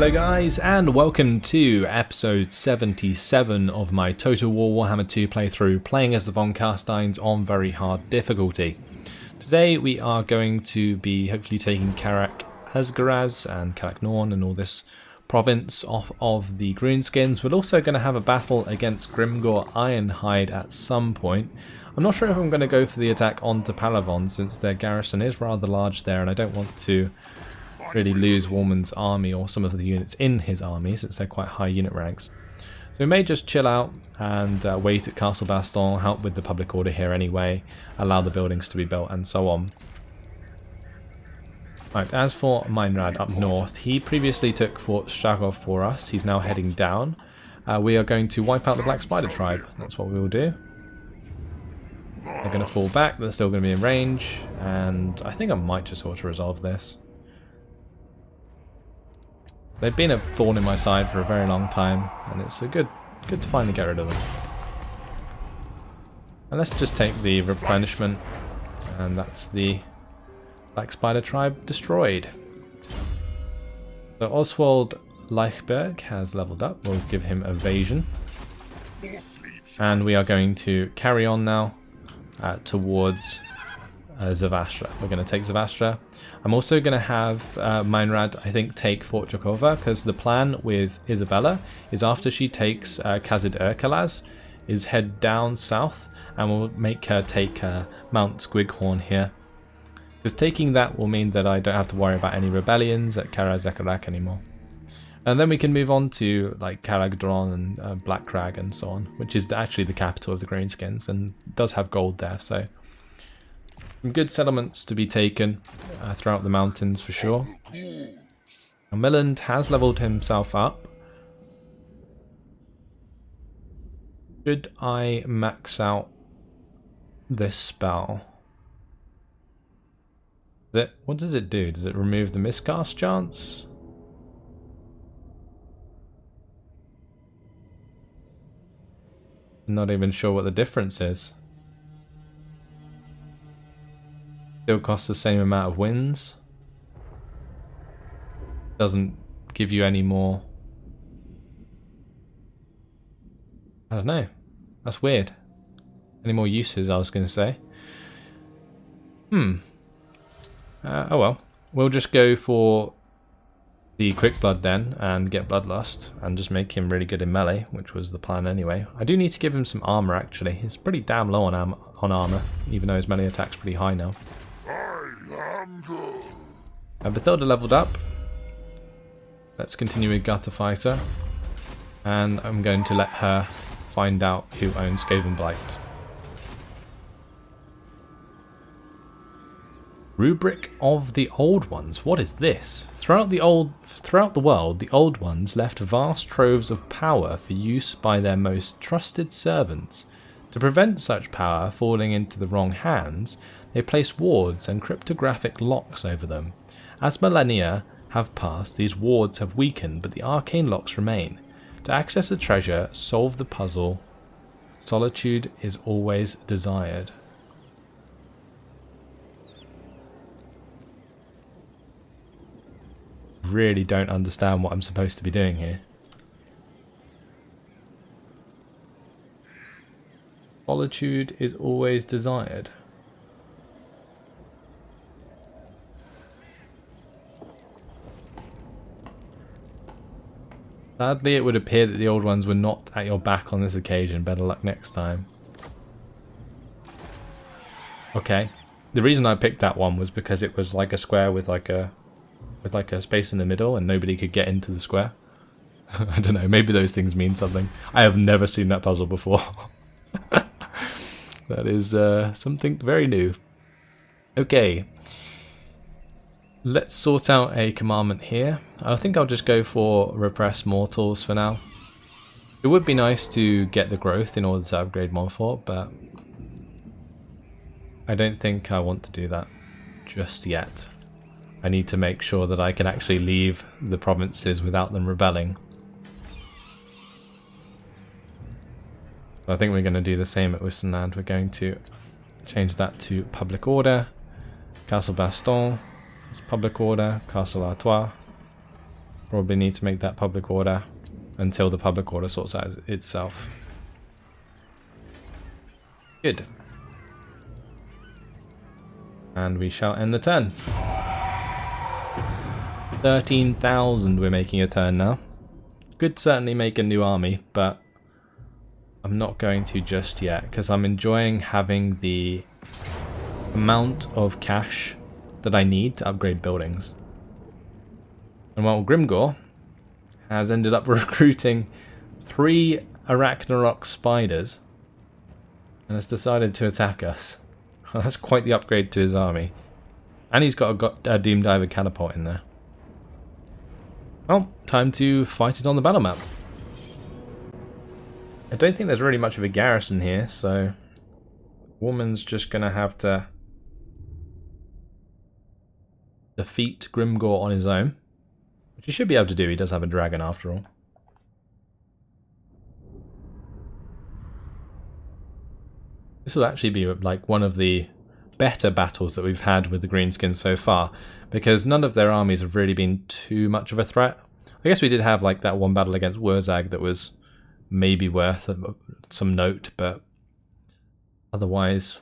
Hello guys, and welcome to episode 77 of my Total War Warhammer 2 playthrough, playing as the Von Carsteins on very hard difficulty. Today we are going to be hopefully taking Karak Asgaraz and Karak Norn and all this province off of the Greenskins. We're also going to have a battle against Grimgor Ironhide at some point. I'm not sure if I'm going to go for the attack onto Paragon, since their garrison is rather large there and I don't want to really lose Warman's army or some of the units in his army, since they're quite high unit ranks. So we may just chill out and wait at Castle Baston, help with the public order here anyway, allow the buildings to be built and so on. Right, as for Meinrad up north, he previously took Fort Shagov for us. He's now heading down. We are going to wipe out the Black Spider tribe. That's what we will do. They're going to fall back, they're still going to be in range, and I think I might just auto-resolve this. They've been a thorn in my side for a very long time, and it's a good to finally get rid of them. And let's just take the replenishment, and that's the Black Spider tribe destroyed. So Oswald Leichberg has leveled up. We'll give him evasion. And we are going to carry on now towards Zavastra. We're going to take Zavastra. I'm also going to have Meinrad, I think, take Fort Jakova, because the plan with Isabella is after she takes Kazid Erkalaz, is head down south, and we'll make her take Mount Squighorn here. Because taking that will mean that I don't have to worry about any rebellions at Kara Zekarak anymore. And then we can move on to like Karagdron and Black Crag and so on, which is actually the capital of the Greenskins and does have gold there, so some good settlements to be taken throughout the mountains for sure. And Milland has leveled himself up. Should I max out this spell? What does it do? Does it remove the miscast chance? I'm not even sure what the difference is. Still costs the same amount of wins. Doesn't give you any more. I don't know. That's weird. Any more uses, I was going to say. Oh well. We'll just go for the Quick Blood then and get Bloodlust and just make him really good in melee, which was the plan anyway. I do need to give him some armor actually. He's pretty damn low on armor, even though his melee attack's pretty high now. Bathilda leveled up. Let's continue with Gutter Fighter. And I'm going to let her find out who owns Skavenblight. Rubric of the Old Ones. What is this? Throughout the world, the Old Ones left vast troves of power for use by their most trusted servants. To prevent such power falling into the wrong hands, they placed wards and cryptographic locks over them. As millennia have passed, these wards have weakened, but the arcane locks remain. To access the treasure, solve the puzzle. Solitude is always desired. Really don't understand what I'm supposed to be doing here. Solitude is always desired. Sadly, it would appear that the Old Ones were not at your back on this occasion. Better luck next time. Okay. The reason I picked that one was because it was like a square with like a space in the middle and nobody could get into the square. I don't know, maybe those things mean something. I have never seen that puzzle before. That is something very new. Okay. Let's sort out a commandment here. I think I'll just go for Repress Mortals for now. It would be nice to get the growth in order to upgrade Montfort, but I don't think I want to do that just yet. I need to make sure that I can actually leave the provinces without them rebelling. I think we're going to do the same at Wissenland. We're going to change that to public order. Castle Baston, it's public order. Castle Artois, Probably need to make that public order until the public order sorts out itself. Good. And we shall end the turn. 13,000 we're making a turn now. Could certainly make a new army, but I'm not going to just yet because I'm enjoying having the amount of cash that I need to upgrade buildings. And while Grimgor has ended up recruiting 3 Arachnarok spiders and has decided to attack us. That's quite the upgrade to his army. And he's got a Doom Diver catapult in there. Well, time to fight it on the battle map. I don't think there's really much of a garrison here, so Woman's just going to have to defeat Grimgor on his own. Which he should be able to do, he does have a dragon after all. This will actually be like one of the better battles that we've had with the Greenskins so far, because none of their armies have really been too much of a threat. I guess we did have like that one battle against Wurzag that was maybe worth some note, but otherwise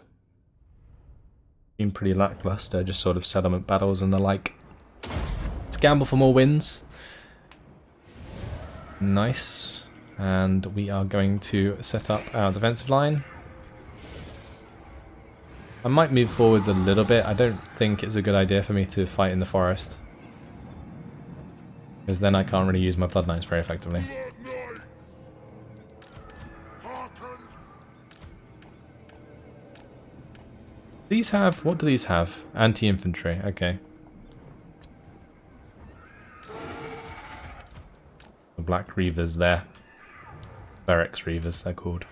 been pretty lackluster, just sort of settlement battles and the like. Let's gamble for more wins. Nice. And we are going to set up our defensive line. I might move forwards a little bit. I don't think it's a good idea for me to fight in the forest, because then I can't really use my Blood Knights very effectively. These have... what do these have? Anti-infantry, okay. The Black Reavers there. Barracks Reavers, they're called.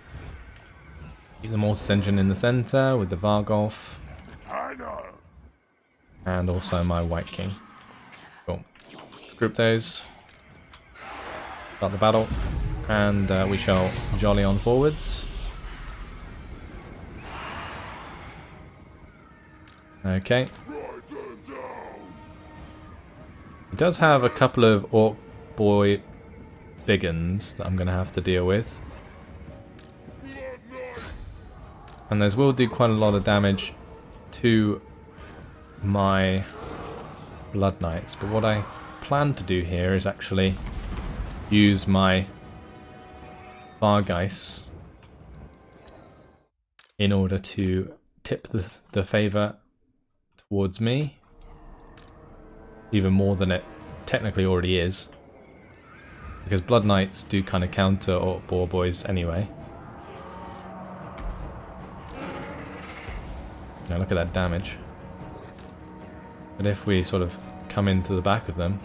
Keep the Mortis Engine in the centre with the Vargolf. And also my White King. Cool. Group those. Start the battle. And we shall jolly on forwards. Okay. He does have a couple of Orc Boy Biggins that I'm going to have to deal with. And those will do quite a lot of damage to my Blood Knights. But what I plan to do here is actually use my Vargeis in order to tip the favour towards me. Even more than it technically already is. Because Blood Knights do kind of counter Orc Boar Boys anyway. Now look at that damage. But if we sort of come into the back of them,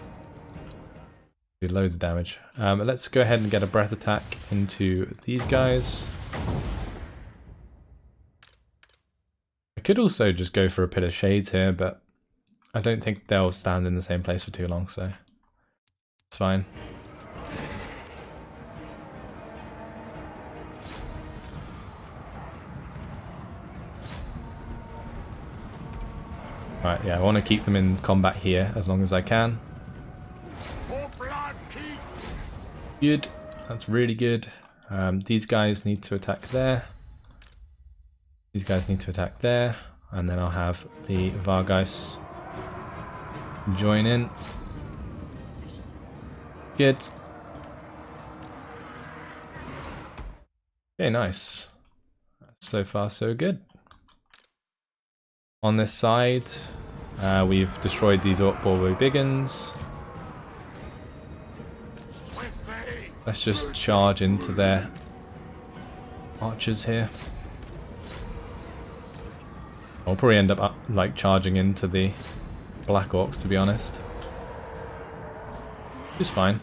do loads of damage. But let's go ahead and get a breath attack into these guys. I could also just go for a Pit of Shades here, but I don't think they'll stand in the same place for too long, so it's fine. Right, yeah, I want to keep them in combat here as long as I can. Good, that's really good. These guys need to attack there. These guys need to attack there. And then I'll have the Vargeis join in. Good. Okay, nice. So far, so good. On this side, we've destroyed these Orc Boar Biggins. Let's just charge into their archers here. I'll probably end up like charging into the Black Orcs, to be honest. Which is fine.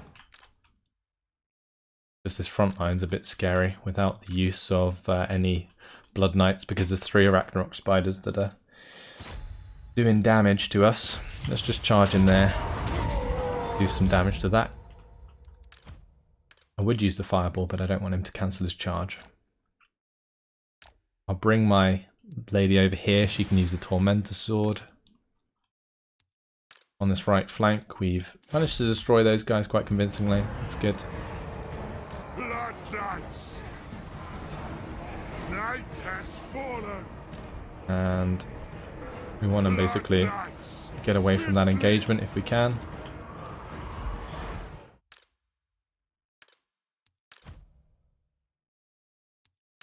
Just this front line's a bit scary without the use of any Blood Knights, because there's 3 Arachnarok spiders that are doing damage to us. Let's just charge in there, do some damage to that. I would use the fireball, but I don't want him to cancel his charge. I'll bring my lady over here. She can use the Tormentor sword. on this right flank. We've managed to destroy those guys quite convincingly. That's good. Night has fallen. And we want to basically get away from that engagement if we can.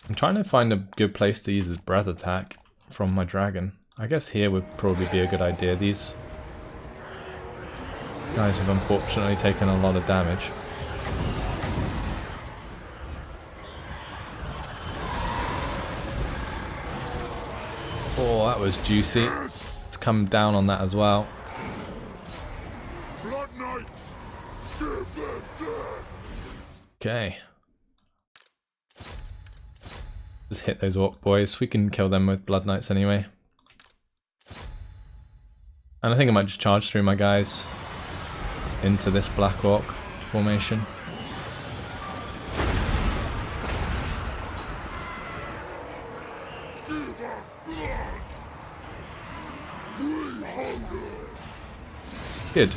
I'm trying to find a good place to use his breath attack from my dragon. I guess here would probably be a good idea. These guys have unfortunately taken a lot of damage. Oh, that was juicy. Let's come down on that as well. Okay. Just hit those orc boys. We can kill them with blood knights anyway. And I think I might just charge through my guys into this black orc formation. Good.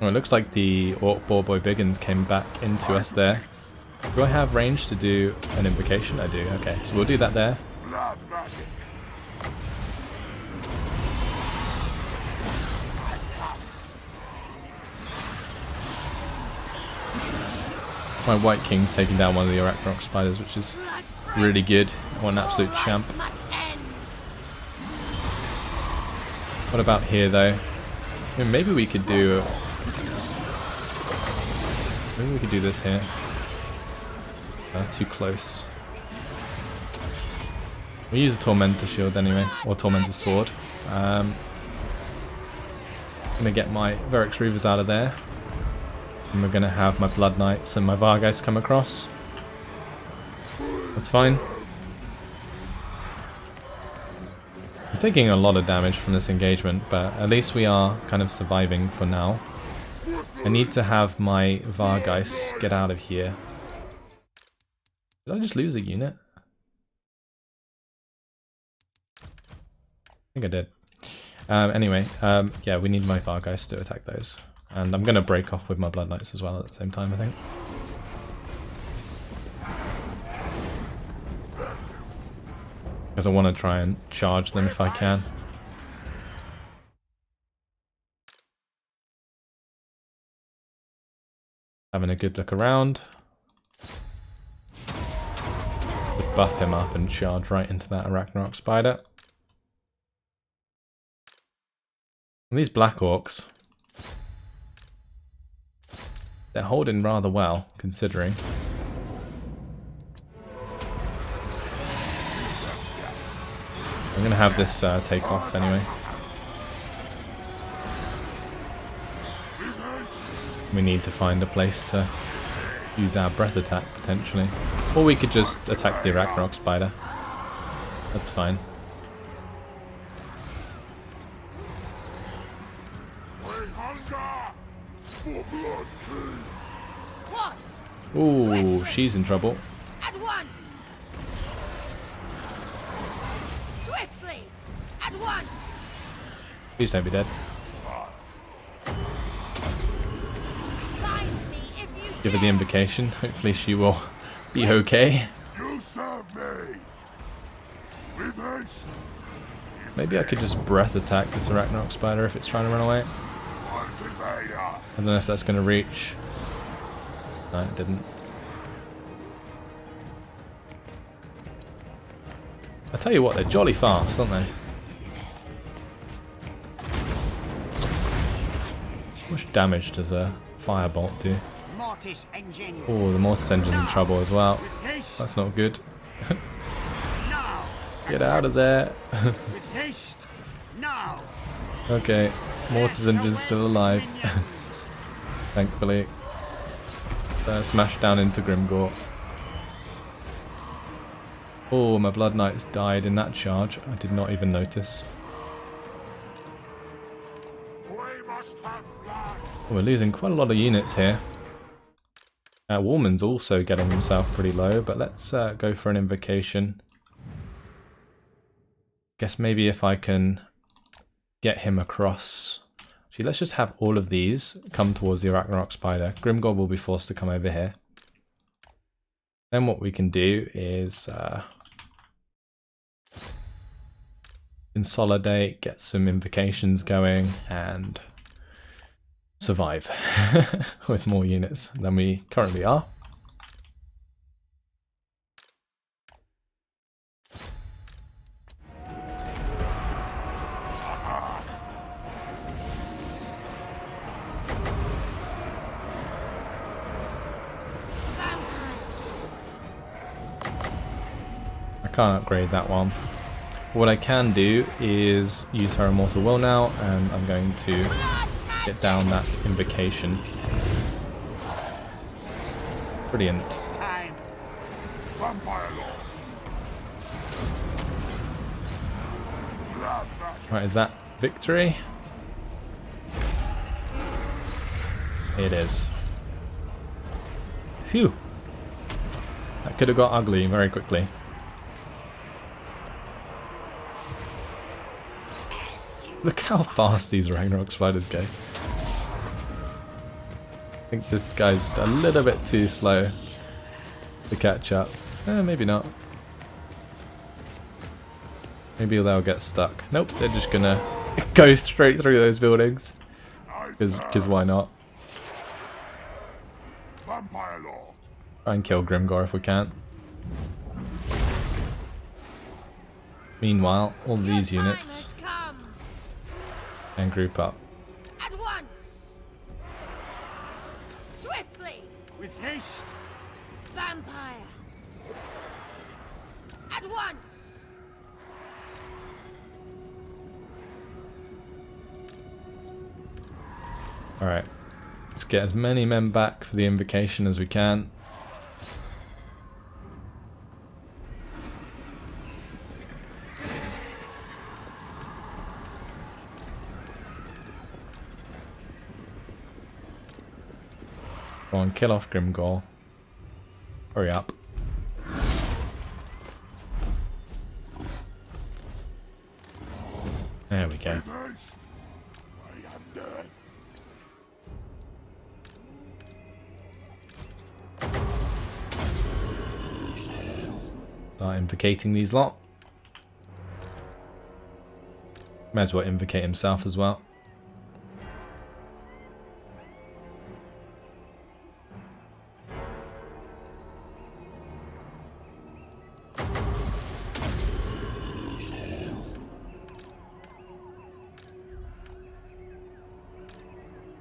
Oh, it looks like the Orc Boar Boy Biggins came back into us there. Do I have range to do an invocation? I do. Okay, so we'll do that there. My White King's taking down one of the Arachnarok spiders, which is really good. What an absolute champ. What about here though? I mean, maybe we could do... Maybe we could do this here. That's too close. We'll use a Tormentor Shield anyway, or Tormentor Sword. I'm gonna get my Verix Reavers out of there. And we're gonna have my Blood Knights and my Vargeist come across. That's fine. I'm taking a lot of damage from this engagement, but at least we are kind of surviving for now. I need to have my Vargeist get out of here. Did I just lose a unit? I think I did. Anyway, yeah, we need my Vargeist to attack those. And I'm going to break off with my Blood Knights as well at the same time, I think. Because I want to try and charge them if I can. Having a good look around. Would buff him up and charge right into that Arachnarok spider. And these Black Orcs, they're holding rather well, considering. I'm going to have this take off anyway. We need to find a place to use our breath attack, potentially. Or we could just attack the Arachnarok spider. That's fine. Ooh, she's in trouble. At once. Swiftly. At once. Please don't be dead. Give her the invocation. Hopefully she will be okay. You serve me. With haste. Maybe I could just breath attack this Arachnarok spider if it's trying to run away. I don't know if that's going to reach. No, it didn't. I tell you what, they're jolly fast, aren't they? How much damage does a firebolt do? Oh, the Mortis Engine's in trouble as well. That's not good. Get out of there. Okay, Mortis Engine's still alive. Thankfully. Smashed down into Grimgor. Oh, my Blood Knights died in that charge. I did not even notice. Oh, we're losing quite a lot of units here. Woolman's also getting himself pretty low, but let's go for an invocation. Guess maybe if I can get him across. Actually, let's just have all of these come towards the Ragnarok spider. Grimgor will be forced to come over here. Then what we can do is consolidate, get some invocations going, and survive with more units than we currently are. I can't upgrade that one. What I can do is use her Immortal Will now, and I'm going to get down that invocation. Brilliant. Vampire Lord. Right, is that victory? It is. Phew. That could have got ugly very quickly. Look how fast these Ragnarok spiders go. I think this guy's a little bit too slow to catch up. Maybe not. Maybe they'll get stuck. Nope, they're just gonna go straight through those buildings. Because why not? Vampire Lord. Try and kill Grimgor if we can. Meanwhile, all these units can group up. At once. Swiftly. With haste. Vampire. At once. Alright. Let's get as many men back for the invocation as we can. Go on, kill off Grimgor. Hurry up. There we go. With haste. I am death. Start invocating these lot. Might as well invocate himself as well.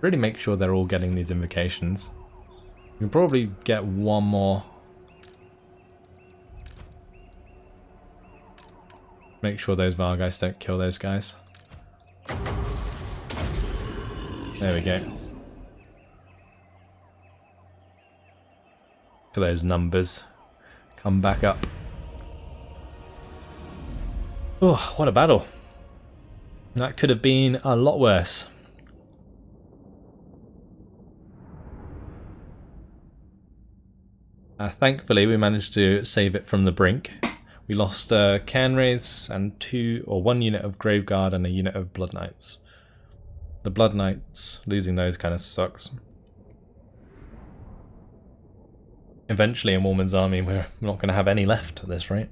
Really make sure they're all getting these invocations. You can probably get one more. Make sure those Vargeist don't kill those guys. There we go. Look at those numbers. Come back up. Oh, what a battle. That could have been a lot worse. Thankfully, we managed to save it from the brink. We lost Cairn Wraiths and one unit of Graveguard and a unit of Blood Knights. The Blood Knights, losing those kind of sucks. Eventually in Warman's army, we're not going to have any left at this rate.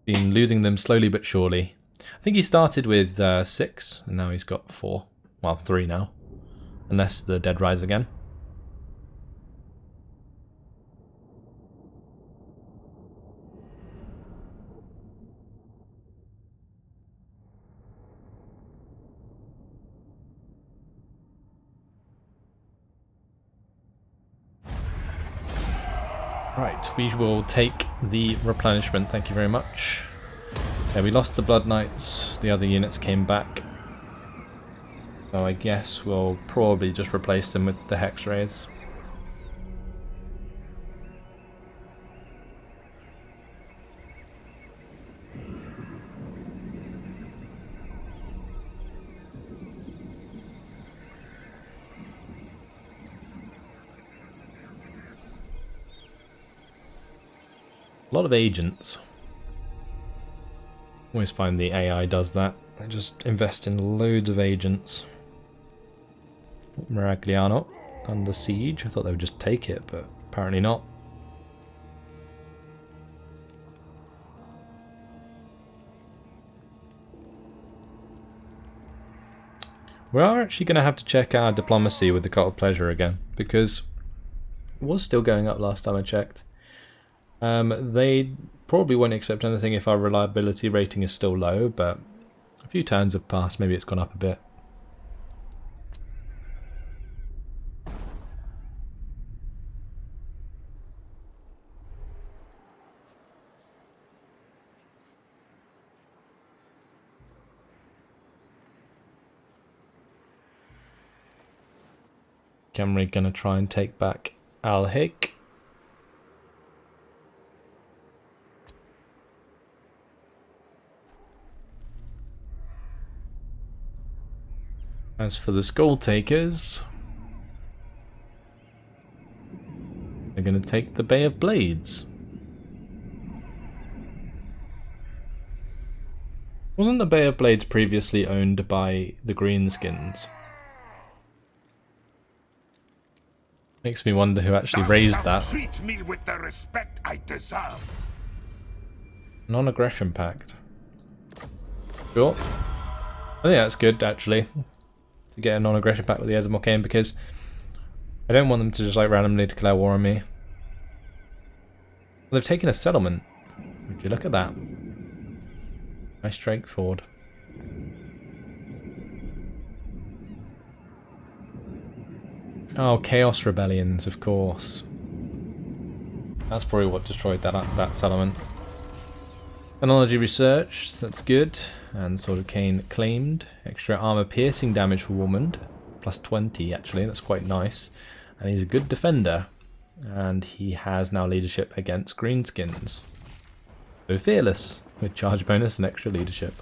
Been losing them slowly but surely. I think he started with 6, and now he's got 4. Well, 3 now. Unless the dead rise again. Right, we will take the replenishment, thank you very much. Yeah, we lost the Blood Knights, the other units came back. So I guess we'll probably just replace them with the Hex Rays. A lot of agents. Always find the AI does that. They just invest in loads of agents. Miragliano under siege. I thought they would just take it, but apparently not. We are actually going to have to check our diplomacy with the Cult of Pleasure again, because it was still going up last time I checked. They probably won't accept anything if our reliability rating is still low, but a few turns have passed, maybe it's gone up a bit. Camry gonna try and take back Al-Hik. As for the Skull Takers, they're gonna take the Bay of Blades. Wasn't the Bay of Blades previously owned by the Greenskins? Makes me wonder who actually raised that. Treat me with the respect I deserve. Non-aggression pact. Sure. I think that's good, actually, to get a non-aggression pact with the Ezamokane, because I don't want them to just like randomly declare war on me. Well, they've taken a settlement. Would you look at that? Nice straightforward. Oh, Chaos Rebellions, of course. That's probably what destroyed that settlement. Technology research, that's good. And Sword of Cain claimed. Extra armor piercing damage for Warmond. Plus 20 actually, that's quite nice. And he's a good defender. And he has now leadership against Greenskins. So fearless, with charge bonus and extra leadership.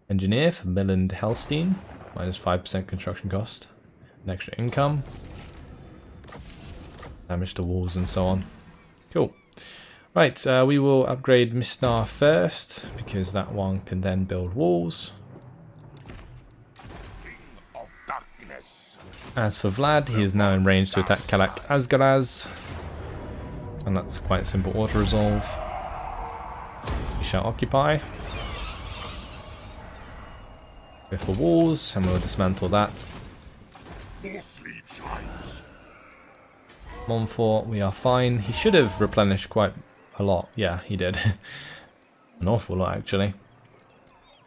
Engineer for Milland Helstein. Minus 5% construction cost. An extra income. Damage to walls and so on. Cool. Right, we will upgrade Mistar first, because that one can then build walls. Of darkness. As for Vlad, he is now in range to attack Kalak Asgaraz. And that's quite a simple auto-resolve. We shall occupy. Go for walls, and we'll dismantle that. Montfort, we are fine. He should have replenished quite a lot. Yeah, he did. An awful lot, actually.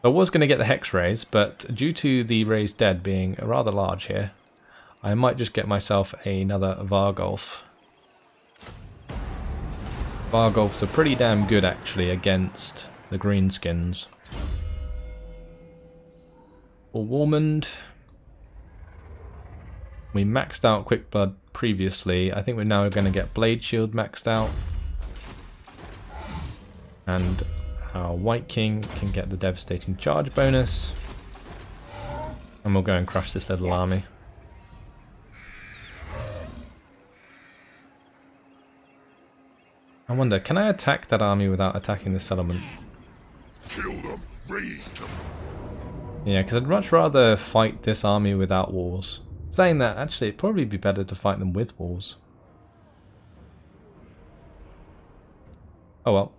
I was going to get the Hex raise, but due to the raised dead being rather large here, I might just get myself another Vargolf. Vargolfs are pretty damn good, actually, against the Greenskins. For Warmond, we maxed out Quick Blood previously. I think we're now going to get Blade Shield maxed out. And our White King can get the Devastating Charge bonus. And we'll go and crush this little army. I wonder, can I attack that army without attacking the settlement? Kill them, raise them. Yeah, because I'd much rather fight this army without walls. Saying that, actually, it'd probably be better to fight them with walls. Oh well,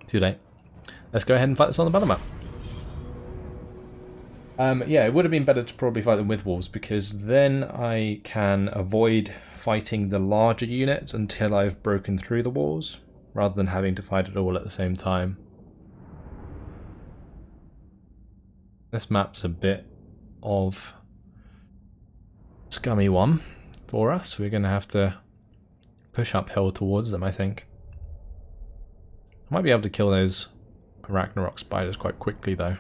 too late. Let's go ahead and fight this on the battle map. Yeah, it would have been better to probably fight them with walls, because then I can avoid fighting the larger units until I've broken through the walls, rather than having to fight it all at the same time. This map's a bit of scummy one for us. We're going to have to push uphill towards them, I think. I might be able to kill those Ragnarok spiders quite quickly, though.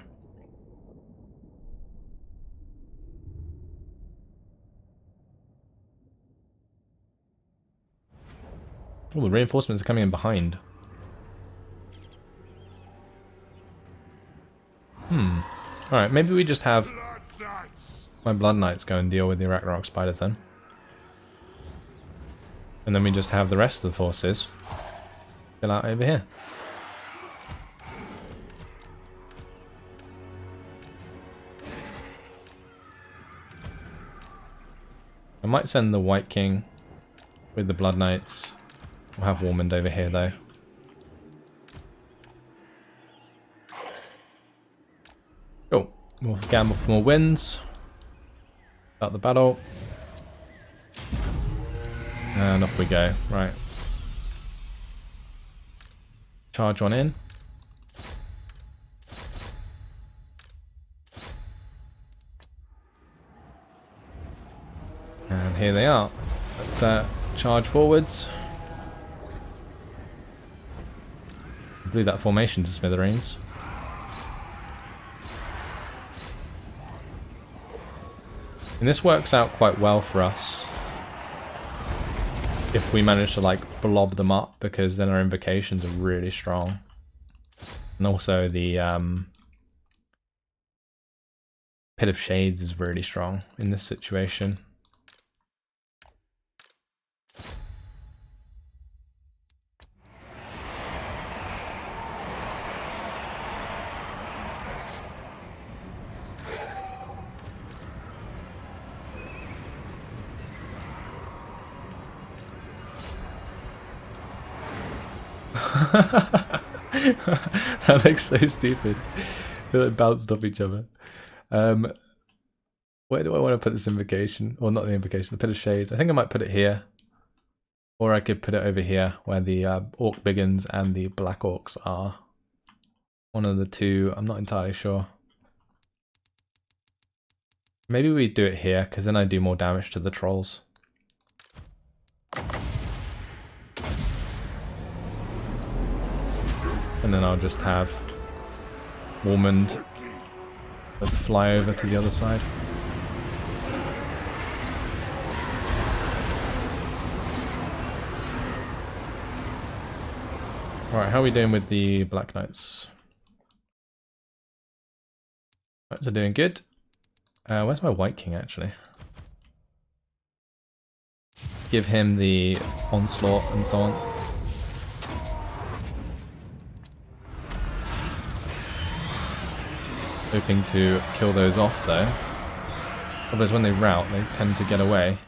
Oh, the reinforcements are coming in behind. Alright, maybe we just have my Blood Knights go and deal with the Ragnarok spiders then. And then we just have the rest of the forces fill out over here. might send the White King with the Blood Knights. We'll have Warmond over here though. Cool. We'll gamble for more wins. Start the battle. And off we go. Right. Charge on in. And here they are. Let's charge forwards. Blew that formation to smithereens. And this works out quite well for us if we manage to like blob them up, because then our invocations are really strong. And also the Pit of Shades is really strong in this situation. That looks so stupid. They like bounced off each other. Where do I want to put this invocation? Or not the invocation, the Pit of Shades. I think I might put it here. Or I could put it over here where the Orc Biggins and the Black Orcs are. One of the two, I'm not entirely sure. Maybe we do it here, because then I do more damage to the trolls. And then I'll just have Warmond fly over to the other side. Alright, how are we doing with the Black Knights? Knights are doing good. Where's my White King actually? Give him the onslaught and so on. Hoping to kill those off though. Otherwise when they rout they tend to get away.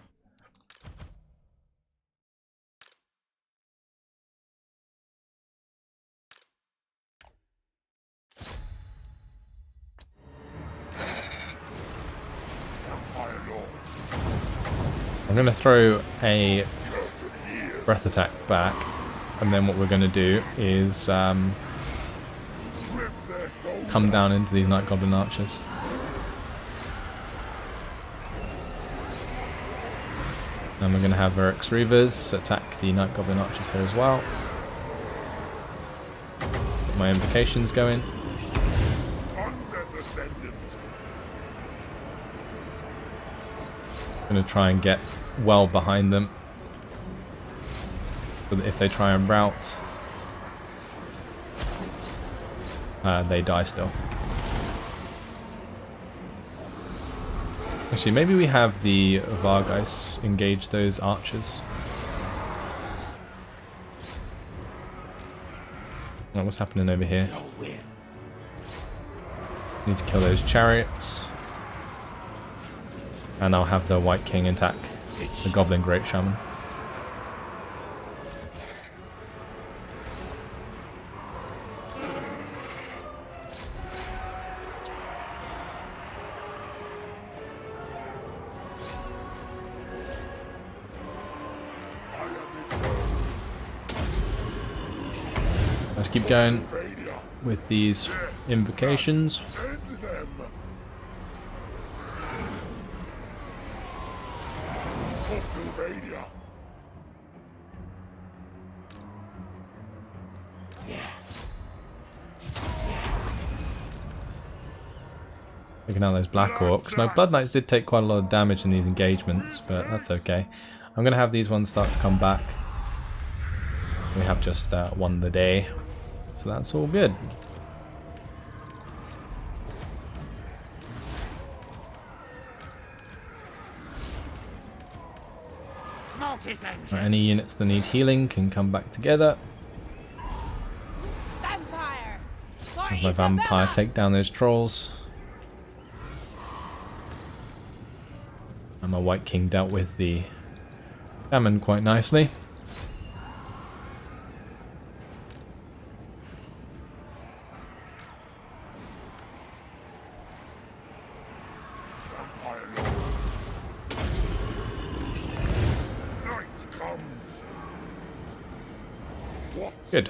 I'm going to throw a breath attack back, and then what we're going to do is come down into these Night Goblin archers. And we're going to have Eric's Reavers attack the Night Goblin archers here as well. Get my invocations going. I'm going to try and get well behind them, so that if they try and rout, they die still. Actually, maybe we have the Vargeis engage those archers. Oh, what's happening over here? Need to kill those chariots. And I'll have the White King attack the Goblin Great Shaman. Let's keep going with these invocations. Looking at those Black Orcs. My Blood Knights did take quite a lot of damage in these engagements, but that's okay. I'm going to have these ones start to come back. We have just won the day, so that's all good. Right, any units that need healing can come back together. Vampire! Have my vampire take down those trolls. And my White King dealt with the salmon quite nicely. Good.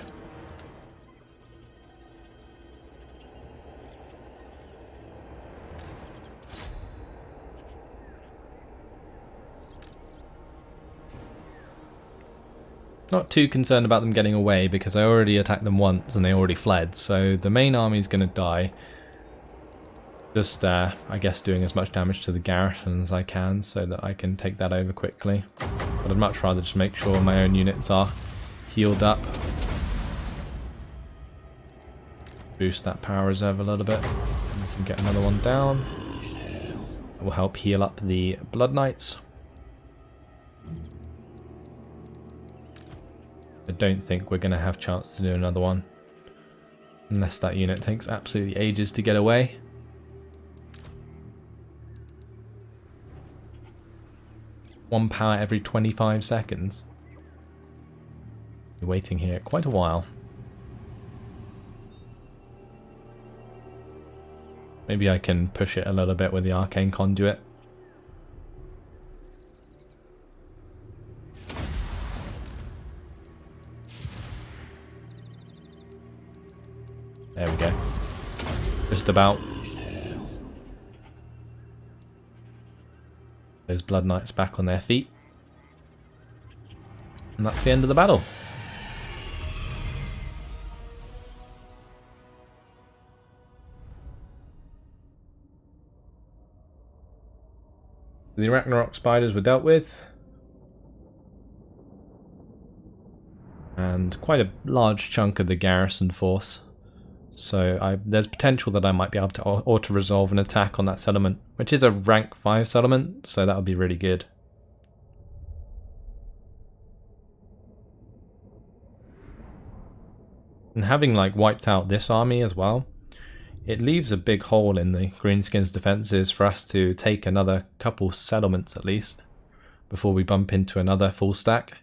Not too concerned about them getting away because I already attacked them once and they already fled, so the main army is going to die. Just, I guess, doing as much damage to the garrison as I can so that I can take that over quickly. But I'd much rather just make sure my own units are healed up. Boost that power reserve a little bit, and we can get another one down. That will help heal up the Blood Knights. I don't think we're going to have a chance to do another one, unless that unit takes absolutely ages to get away. One power every 25 seconds. We're waiting here quite a while. Maybe I can push it a little bit with the Arcane Conduit. There we go. Just about. Those Blood Knights back on their feet. And that's the end of the battle. The Ragnarok spiders were dealt with, and quite a large chunk of the garrison force, so there's potential that I might be able to auto-resolve an attack on that settlement, which is a rank 5 settlement, so that would be really good. And having like wiped out this army as well, it leaves a big hole in the Greenskins' defences for us to take another couple settlements at least, before we bump into another full stack.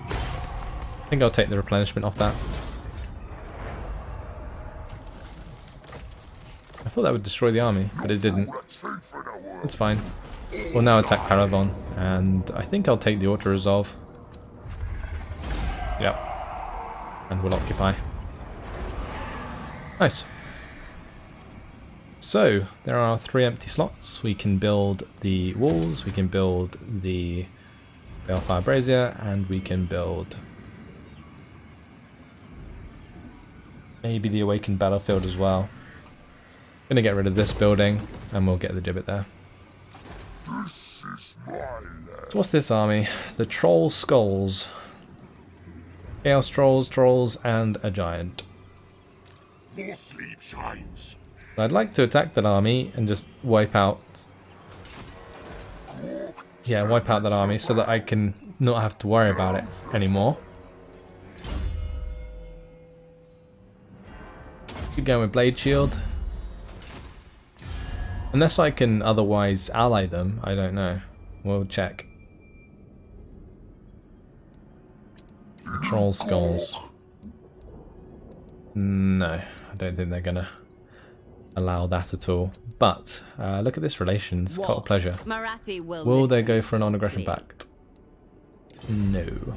I think I'll take the replenishment off that. I thought that would destroy the army, but it didn't. It's fine. We'll now attack Paragon, and I think I'll take the auto-resolve. Yep. And we'll occupy. Nice. So, there are 3 empty slots. We can build the walls, we can build the Balefire Brazier, and we can build maybe the Awakened Battlefield as well. Gonna get rid of this building and we'll get the gibbet there. So what's this army? The Troll Skulls. Chaos Trolls, and a Giant. More sleep shines. I'd like to attack that army and just wipe out... yeah, wipe out that army so that I can not have to worry about it anymore. Keep going with Blade Shield. Unless I can otherwise ally them, I don't know. We'll check. Troll Skulls. No, I don't think they're gonna allow that at all. But look at this relations, Cult of Pleasure. Will they go for a non-aggression pact? No.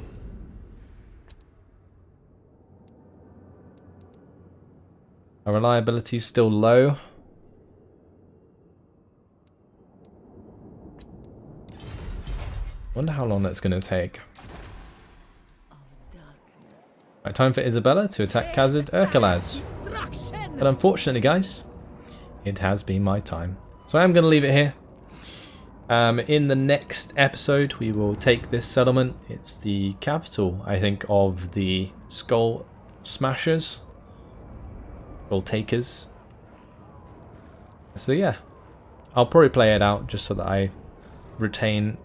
Our reliability is still low. Wonder how long that's going to take. Right, time for Isabella to attack Khazad Urkalaz. But unfortunately, guys, it has been my time. So I am going to leave it here. In the next episode, we will take this settlement. It's the capital, I think, of the Skull Smashers. Skull Takers. So yeah, I'll probably play it out just so that I retain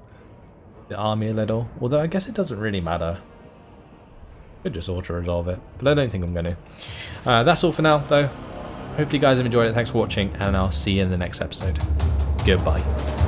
the army a little. Although I guess it doesn't really matter. Could just auto-resolve it, but I don't think I'm going to. That's all for now, though. Hopefully you guys have enjoyed it. Thanks for watching, and I'll see you in the next episode. Goodbye.